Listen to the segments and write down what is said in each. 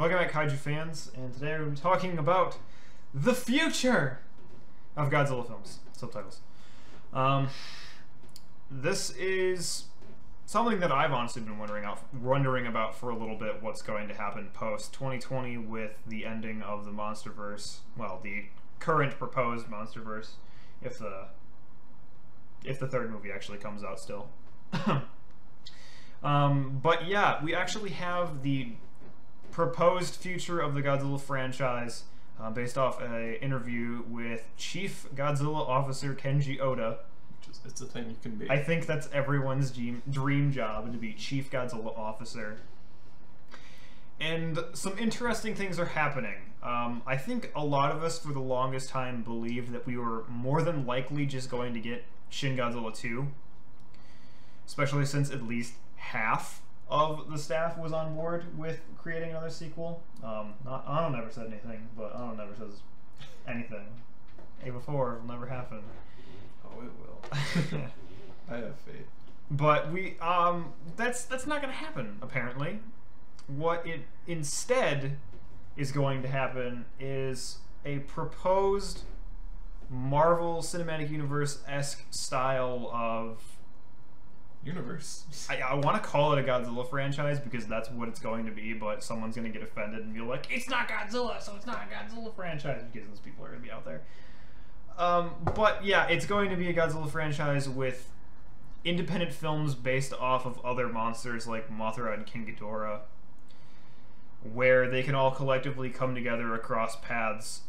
Welcome back, Kaiju fans, and today we're talking about the future of Godzilla films. Subtitles. This is something that I've honestly been wondering about for a little bit. What's going to happen post 2020 with the ending of the Monsterverse? Well, the current proposed Monsterverse, if the third movie actually comes out still. But yeah, we actually have the proposed future of the Godzilla franchise based off an interview with Chief Godzilla Officer Kenji Oda. It's a thing you can be. I think that's everyone's dream job, to be Chief Godzilla Officer. And some interesting things are happening. I think a lot of us for the longest time believed that we were more than likely just going to get Shin Godzilla 2. Especially since at least half of the staff was on board with creating another sequel. Ano never said anything, but Ano never says anything. Ava 4 will never happen. Oh, it will. I have faith. But we, that's not going to happen, apparently. What it instead is going to happen is a proposed Marvel Cinematic Universe-esque style of universe. I want to call it a Godzilla franchise because that's what it's going to be, but someone's going to get offended and be like, it's not Godzilla, so it's not a Godzilla franchise, because those people are going to be out there. But yeah, it's going to be a Godzilla franchise with independent films based off of other monsters like Mothra and King Ghidorah, where they can all collectively come together across paths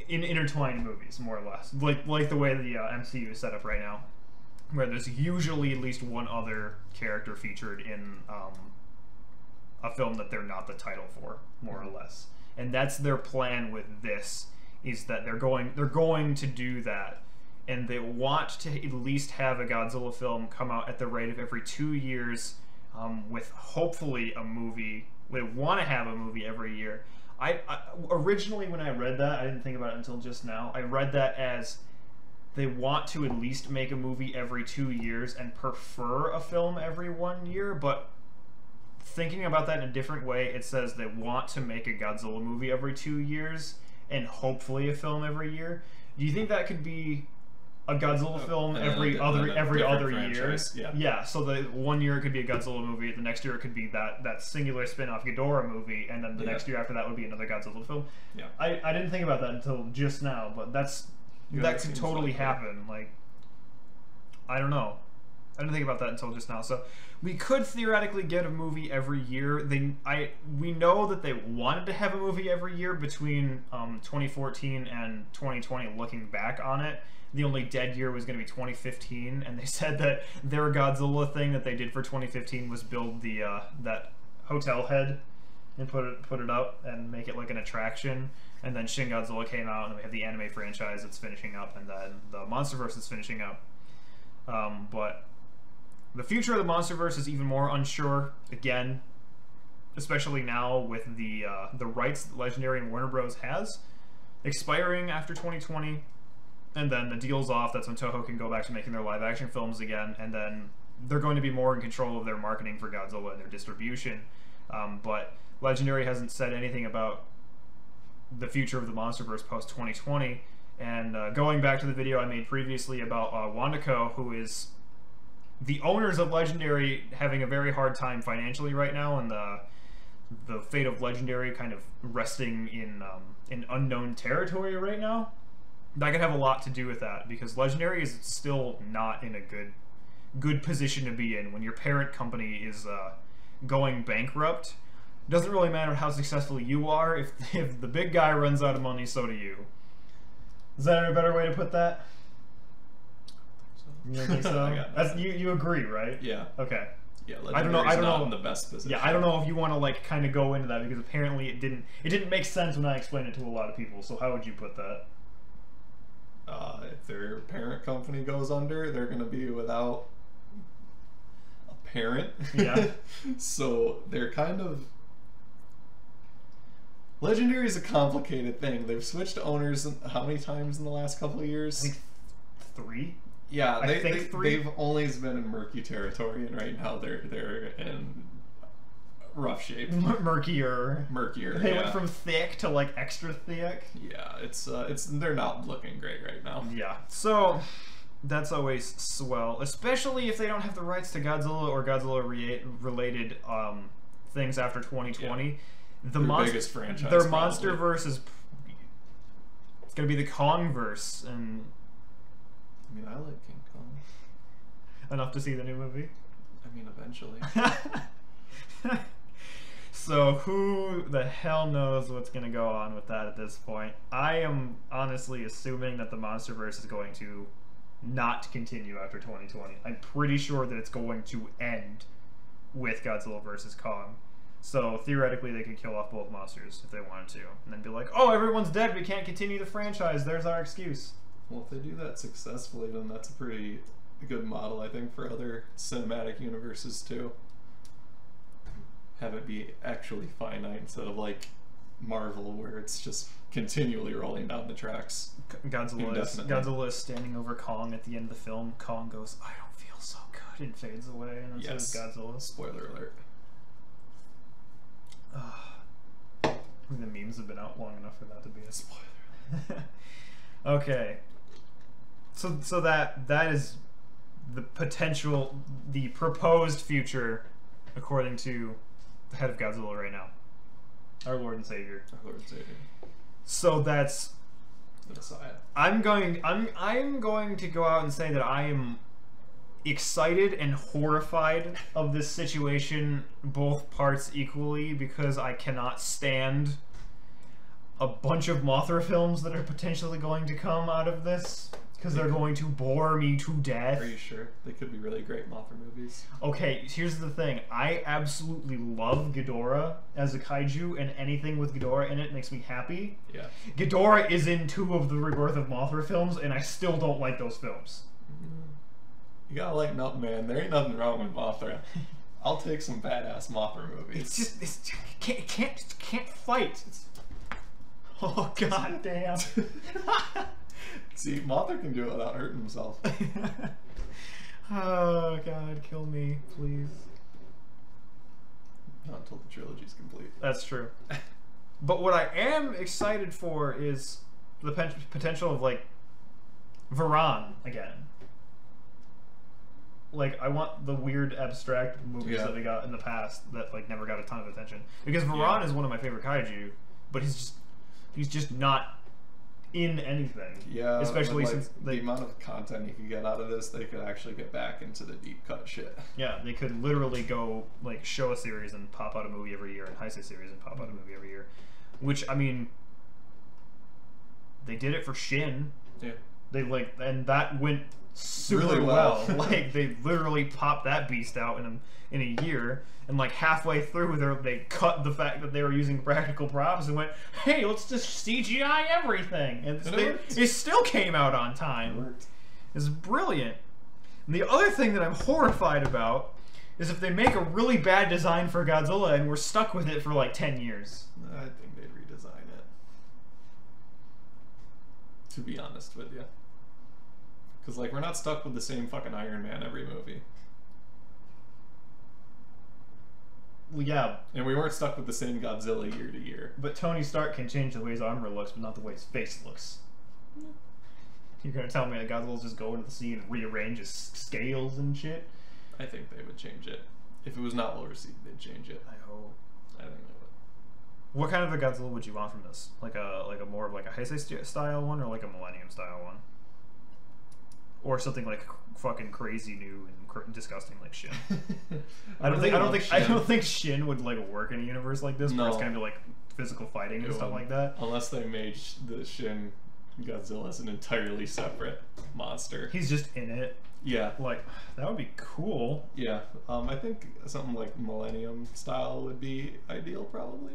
in intertwined movies, more or less. Like the way the MCU is set up right now, where there's usually at least one other character featured in a film that they're not the title for, more or less. And that's their plan with this, is that they're going to do that. And they want to at least have a Godzilla film come out at the rate of every 2 years, with hopefully a movie. They want to have a movie every year. I originally, when I read that, I didn't think about it until just now. I read that as they want to at least make a movie every 2 years and prefer a film every 1 year, but thinking about that in a different way, it says they want to make a Godzilla movie every 2 years and hopefully a film every year. Do you think that could be a Godzilla film every other year? Yeah, so the 1 year it could be a Godzilla movie, the next year it could be that singular spin-off Ghidorah movie, and then the next year after that would be another Godzilla film. Yeah. I didn't think about that until just now, but that could totally happen. Like, I don't know. I didn't think about that until just now. So we could theoretically get a movie every year. We know that they wanted to have a movie every year between 2014 and 2020. Looking back on it, the only dead year was going to be 2015, and they said that their Godzilla thing that they did for 2015 was build the that hotel head and put it up and make it like an attraction. And then Shin Godzilla came out, and we have the anime franchise that's finishing up, and then the Monsterverse is finishing up. But the future of the Monsterverse is even more unsure, again, especially now with the rights that Legendary and Warner Bros. Has expiring after 2020, and then the deal's off. That's when TOHO can go back to making their live-action films again, and then they're going to be more in control of their marketing for Godzilla and their distribution. But Legendary hasn't said anything about the future of the Monsterverse post-2020, and going back to the video I made previously about Wandaco, who is the owners of Legendary having a very hard time financially right now, and the fate of Legendary kind of resting in unknown territory right now. That could have a lot to do with that, because Legendary is still not in a good position to be in when your parent company is going bankrupt. Doesn't really matter how successful you are. If the big guy runs out of money, so do you. Is that a better way to put that? You don't think so? You agree, right? Yeah. Okay. Yeah. I don't know. In the best position. Yeah, I don't know if you want to like kind of go into that, because apparently it didn't make sense when I explained it to a lot of people. So how would you put that? If their parent company goes under, they're going to be without a parent. Yeah. So they're kind of... Legendary is a complicated thing. They've switched owners how many times in the last couple of years? I think 3. Yeah, they've always been in murky territory, and right now they're in rough shape. Murkier. They yeah. went from thick to like extra thick. Yeah, it's they're not looking great right now. Yeah. So that's always swell, especially if they don't have the rights to Godzilla or Godzilla related things after 2020. Yeah. The biggest franchise. Their probably. Monsterverse is it's gonna be the Kongverse, and I mean, I like King Kong. enough to see the new movie. I mean, eventually. So who the hell knows what's going to go on with that at this point? I am honestly assuming that the Monsterverse is going to not continue after 2020. I'm pretty sure that it's going to end with Godzilla vs. Kong. So theoretically they could kill off both monsters if they wanted to. And then be like, oh, everyone's dead, we can't continue the franchise, there's our excuse. Well, if they do that successfully, then that's a pretty good model, I think, for other cinematic universes too. Have it be actually finite instead of like Marvel, where it's just continually rolling down the tracks. Godzilla is standing over Kong at the end of the film. Kong goes, I don't feel so good, and fades away, and then so does Godzilla. Spoiler alert. I mean, the memes have been out long enough for that to be a spoiler. Okay. So that is the potential, the proposed future, according to the head of Godzilla right now, our Lord and Savior. Our Lord and Savior. So that's the Messiah. I'm going to go out and say that I am excited and horrified of this situation, both parts equally, because I cannot stand a bunch of Mothra films that are potentially going to come out of this. Because they're going to bore me to death. Are you sure? They could be really great Mothra movies. Okay, here's the thing. I absolutely love Ghidorah as a kaiju, and anything with Ghidorah in it makes me happy. Yeah. Ghidorah is in 2 of the Rebirth of Mothra films, and I still don't like those films. You gotta lighten up, man. There ain't nothing wrong with Mothra. I'll take some badass Mothra movies. It's can't fight. Oh, god damn. See, Mothra can do it without hurting himself. Oh god, kill me, please. Not until the trilogy's complete. That's true. But what I am excited for is the potential of, like, Varan again. Like, I want the weird abstract movies that we got in the past that, like, never got a ton of attention. Because Varan is one of my favorite kaiju, but he's just not in anything. Yeah, especially like, since the amount of content you could get out of this, they could actually get back into the deep cut shit. Yeah, they could literally go, like, show a series and pop out a movie every year, and Heisei series and pop out a movie every year. Which, I mean, they did it for Shin. Yeah. They, like, and that went super really well. Like, they literally popped that beast out in a year, and like halfway through they cut the fact that they were using practical props and went, hey, let's just CGI everything, and it still came out on time. It worked. It's brilliant. And the other thing that I'm horrified about is if they make a really bad design for Godzilla and we're stuck with it for like 10 years. I think they'd redesign it, to be honest with you. Because, like, we're not stuck with the same fucking Iron Man every movie. Well, yeah. And we weren't stuck with the same Godzilla year to year. But Tony Stark can change the way his armor looks, but not the way his face looks. Yeah. You're gonna tell me that Godzilla's just go into the sea and rearrange his scales and shit? I think they would change it. If it was not well received, they'd change it. I hope. I think they would. What kind of a Godzilla would you want from this? Like a more of like a Heisei style one, or like a Millennium style one? Or something like fucking crazy new and disgusting like Shin. I don't think Shin would like work in a universe like this, where it's kind of like physical fighting and stuff like that. Unless they made the Shin Godzilla as an entirely separate monster. He's just in it. Yeah, like that would be cool. Yeah, I think something like Millennium style would be ideal, probably.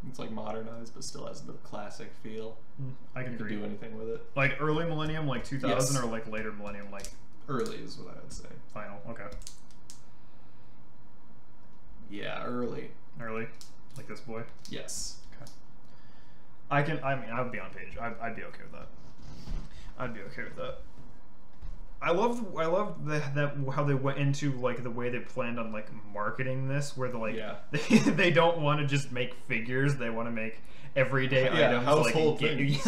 It's like modernized, but still has the classic feel. I can agree. Do anything with it. Like early Millennium, like 2000, or like later Millennium, like early is what I would say. Final, okay. Yeah, early. Early, like this boy. Yes. Okay. I mean, I would be on page. I'd be okay with that. I'd be okay with that. I love that how they went into like the way they planned on like marketing this, where they're like they don't want to just make figures, they want to make everyday items, household like things.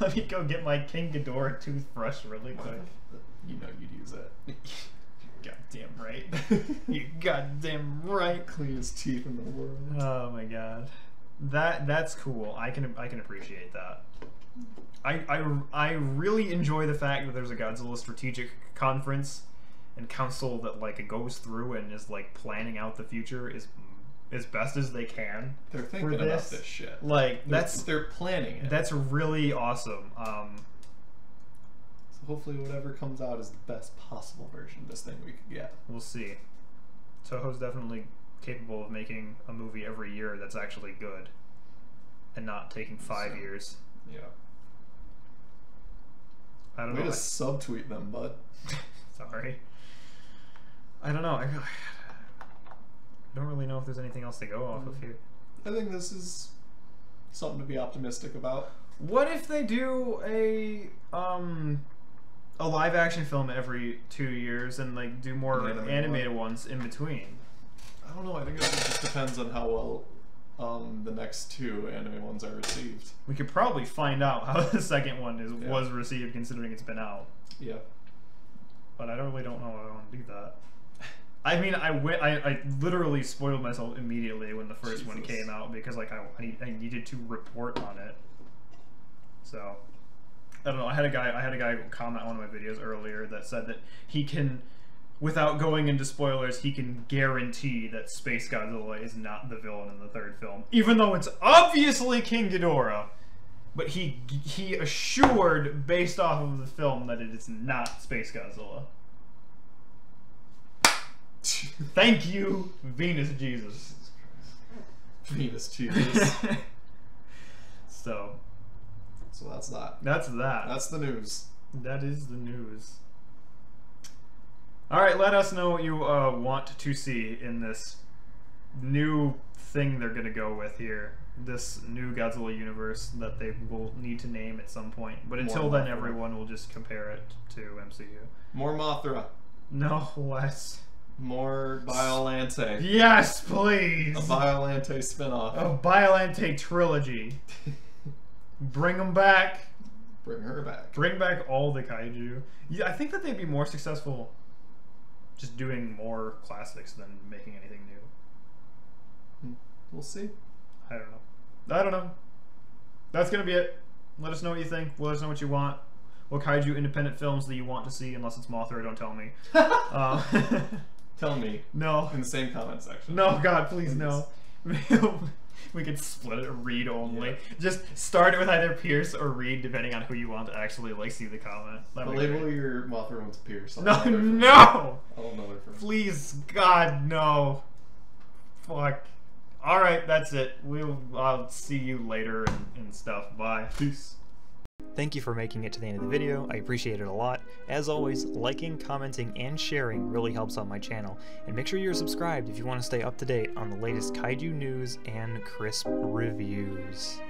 Let me go get my King Ghidorah toothbrush really quick. You know you'd use it. Goddamn right. You goddamn right. Cleanest teeth in the world. Oh my god. That's cool. I can appreciate that. I really enjoy the fact that there's a Godzilla strategic conference and council that like goes through and is like planning out the future as best as they can. They're thinking about this shit. Like they're planning it. That's really awesome. So hopefully whatever comes out is the best possible version of this thing we could get. We'll see. Toho's definitely capable of making a movie every year that's actually good and not taking 5 years. Yeah. I don't know. Way to subtweet them, bud. Sorry. I don't know. I don't really know if there's anything else to go off of here. I think this is something to be optimistic about. What if they do a live action film every 2 years and like do more animated ones in between? I don't know. I think it just depends on how well the next 2 anime ones are received. We could probably find out how the second one was received, considering it's been out. Yeah. But I really don't know if I want to do that. I mean, I literally spoiled myself immediately when the first one came out because like I needed to report on it. So I don't know. I had a guy comment on one of my videos earlier that said that he can, without going into spoilers, he can guarantee that Space Godzilla is not the villain in the third film, even though it's obviously King Ghidorah. But he assured, based off of the film, that it is not Space Godzilla. Thank you, Venus Jesus. Venus Jesus. So that's that. That's that. That's the news. That is the news. Alright, let us know what you want to see in this new thing they're going to go with here. This new Godzilla universe that they will need to name at some point. But until then, everyone will just compare it to MCU. More Mothra. No less. More Biolante. Yes, please! A Biolante spinoff. A Biolante trilogy. Bring them back. Bring her back. Bring back all the kaiju. Yeah, I think that they'd be more successful just doing more classics than making anything new. We'll see. I don't know. That's gonna be it. Let us know what you think. Let us know what you want. What kaiju independent films that you want to see, unless it's Mothra, don't tell me. Tell me. No. In the same comment section. No, God, please no. We could split it, read only. Yeah. Just start it with either Pierce or read, depending on who you want to actually like see the comment. But label your Mothra one's Pierce. No, no! I'll know it from Please, God, no. Fuck. Alright, that's it. I'll see you later and stuff. Bye. Peace. Thank you for making it to the end of the video. I appreciate it a lot. As always, liking, commenting, and sharing really helps out my channel. And make sure you're subscribed if you want to stay up to date on the latest kaiju news and crisp reviews.